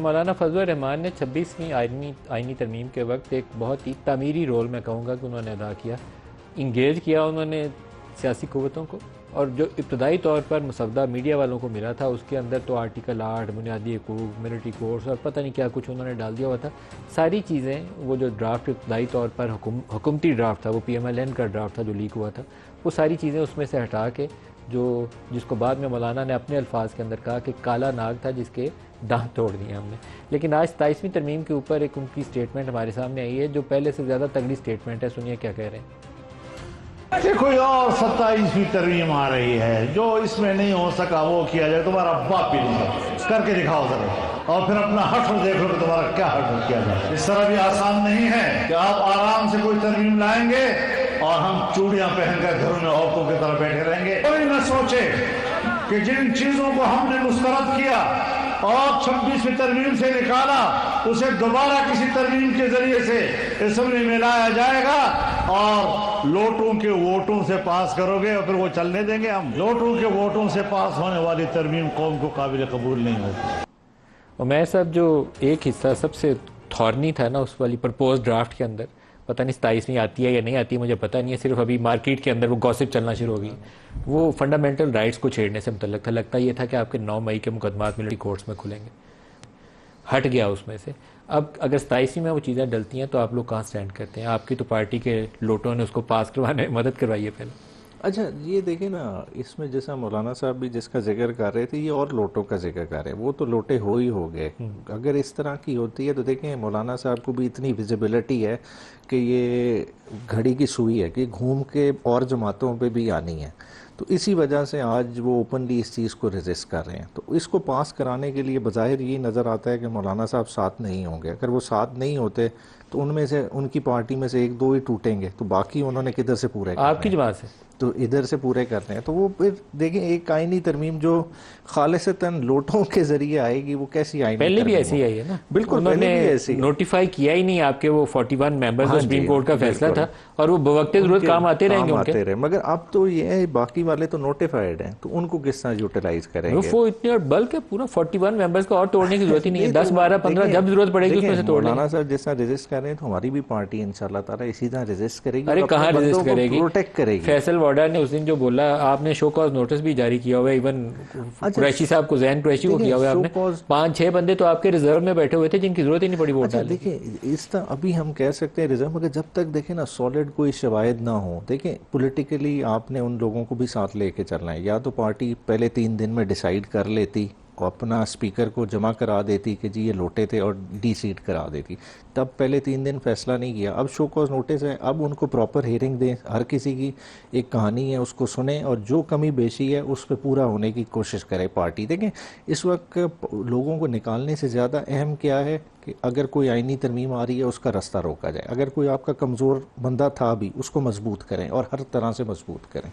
مولانا فضل الرحمان نے 26ویں آئینی ترمیم کے وقت ایک بہت ہی تعمیری رول میں کہوں گا کہ انہوں نے ادا کیا، انگیج کیا انہوں نے سیاسی قوتوں کو، اور جو ابتدائی طور پر مسودہ میڈیا والوں کو ملا تھا اس کے اندر تو آرٹیکل 8 بنیادی حقوق ملٹری کورس اور پتہ نہیں کیا کچھ انہوں نے ڈال دیا ہوا تھا. ساری چیزیں وہ جو ڈرافٹ ابتدائی طور پر حکومتی ڈرافٹ تھا، وہ PMLN کا ڈرافٹ تھا جو لیک ہوا تھا، وہ ساری چیزیں اس میں سے ہٹا کے جس کو بعد میں مولانا نے اپنے الفاظ کے اندر کہا کہ کالا ناگ تھا جس کے دانت توڑ دیے ہم نے. لیکن آج 27ویں ترمیم کے اوپر ایک ان کی سٹیٹمنٹ ہمارے سامنے آئی ہے جو پہلے سے زیادہ تگڑی سٹیٹمنٹ ہے. سنیے کیا کہہ رہے ہیں. کوئی اور 27ویں ترمیم آ رہی ہے جو اس میں نہیں ہو سکا وہ کیا جائے. تمہارا باپ بھی نہیں کر کے دکھاؤ ذرا، اور پھر اپنا حشر دیکھ لو کہ تمہارا کیا حشر کیا جائے. اس طرح بھی آسان نہیں ہے کہ آپ آرام سے کوئی ترمیم لائیں گے اور ہم چوڑیاں پہن کر گھروں میں عورتوں کی طرح بیٹھے رہیں گے. کوئی نہ سوچے کہ جن چیزوں کو ہم نے مسترد کیا اور 26ویں ترمیم سے نکالا اسے دوبارہ کسی ترمیم کے ذریعے سے اسمبلی میں لایا جائے گا اور لوٹوں کے ووٹوں سے پاس کرو گے اور پھر وہ چلنے دیں گے. ہم لوٹوں کے ووٹوں سے پاس ہونے والی ترمیم قوم کو قابل قبول نہیں ہوتی. عمیر صاحب جو ایک حصہ سب سے تھورنی تھا نا اس والی پرپوز ڈرافٹ کے اندر، پتہ نہیں 27ویں آتی ہے یا نہیں آتی مجھے پتہ نہیں ہے، صرف ابھی مارکیٹ کے اندر وہ گوسپ چلنا شروع ہو گئی. وہ فنڈامنٹل رائٹس کو چھیڑنے سے متعلق تھا. لگتا یہ تھا کہ آپ کے 9 مئی کے مقدمات ملٹری کورٹس میں کھلیں گے، ہٹ گیا اس میں سے. اب اگر 27ویں میں وہ چیزیں ڈلتی ہیں تو آپ لوگ کہاں سٹینڈ کرتے ہیں؟ آپ کی تو پارٹی کے لوٹوں نے اس کو پاس کروانے میں مدد کروائی ہے پہلے. اچھا یہ دیکھیں نا، اس میں جیسا مولانا صاحب بھی جس کا ذکر کر رہے تھے یہ اور لوٹوں کا ذکر کر رہے ہیں، وہ تو لوٹے ہو گئے. اگر اس طرح کی ہوتی ہے تو دیکھیں مولانا صاحب کو بھی اتنی ویزیبلٹی ہے کہ یہ گھڑی کی سوئی ہے کہ گھوم کے اور جماعتوں پہ بھی آنی ہے. تو اسی وجہ سے آج وہ اوپنلی اس چیز کو ریزسٹ کر رہے ہیں. تو اس کو پاس کرانے کے لیے بظاہر یہ نظر آتا ہے کہ مولانا صاحب ساتھ نہیں ہوں گے. اگر وہ ساتھ نہیں ہوتے تو ان میں سے ان کی پارٹی میں سے 1-2 ہی ٹوٹیں گے، تو باقی انہوں نے کدھر سے پورے کرنے ہیں؟ آپ کی جماعت سے تو ادھر سے پورے کرتے ہیں. تو وہ پھر دیکھیں ایک آئینی ترمیم جو خالصتاً لوٹوں کے ذریعے آئے گی وہ کیسی آئینی پہلے بھی ترمیم ایسی آئی ہے نا. بالکل انہوں پہلے نے بھی ایسی نوٹیفائی کیا ہی نہیں آپ کے وہ 41 ممبرز جو سپریم کورٹ کا فیصلہ تھا، اور وہ بوقت ضرورت کام آتے رہیں گے ان کے. مگر اب تو یہ ہے باقی والے تو نوٹیفائڈ ہیں، تو ان کو کس طرح یوٹیلائز کریں گے؟ وہ اتنے اور بلکہ پورا 41 ممبرز کو اور توڑنے کی ضرورت ہی نہیں ہے. 10 12 15 جب ضرورت پڑے گی اس میں سے توڑ لیں گے. مولانا صاحب جس طرح ریزسٹ کر رہے ہیں تو ہماری بھی پارٹی انشاءاللہ تعالی اسی طرح ریزسٹ کرے گی. ارے کہاں ریزسٹ کرے گی، پروٹیکٹ کرے گی. فیصل وارڈا نے اس دن جو بولا، آپ نے شو کاز نوٹس بھی جاری کیا ہوا ہے. ایون قریشی صاحب کو، زین قریشی کو کیا ہوا ہے آپ نے. 5-6 بندے تو آپ کے ریزرو میں بیٹھے ہوئے تھے جن کی ضرورت ہی نہیں پڑی ووٹ ڈالنے. دیکھیں اس طرح ابھی ہم کہہ سکتے ہیں ریزرو، مگر جب تک دیکھیں نا سالڈ کوئی شواہد نہ ہو. دیکھیں پولیٹیکلی آپ نے ان لوگوں کو بھی ساتھ لے کے چلنا ہے. یا تو پارٹی پہلے 3 دن میں ڈیسائیڈ کر لیتی اور اپنا اسپیکر کو جمع کرا دیتی کہ جی یہ لوٹے تھے اور ڈی سیٹ کرا دیتی. تب پہلے 3 دن فیصلہ نہیں کیا. اب شو کاز نوٹس ہے، اب ان کو پراپر ہیئرنگ دیں. ہر کسی کی ایک کہانی ہے، اس کو سنیں اور جو کمی بیشی ہے اس پہ پورا ہونے کی کوشش کرے پارٹی. دیکھیں اس وقت لوگوں کو نکالنے سے زیادہ اہم کیا ہے کہ اگر کوئی آئینی ترمیم آ رہی ہے اس کا رستہ روکا جائے. اگر کوئی آپ کا کمزور بندہ تھا بھی اس کو مضبوط کریں اور ہر طرح سے مضبوط کریں.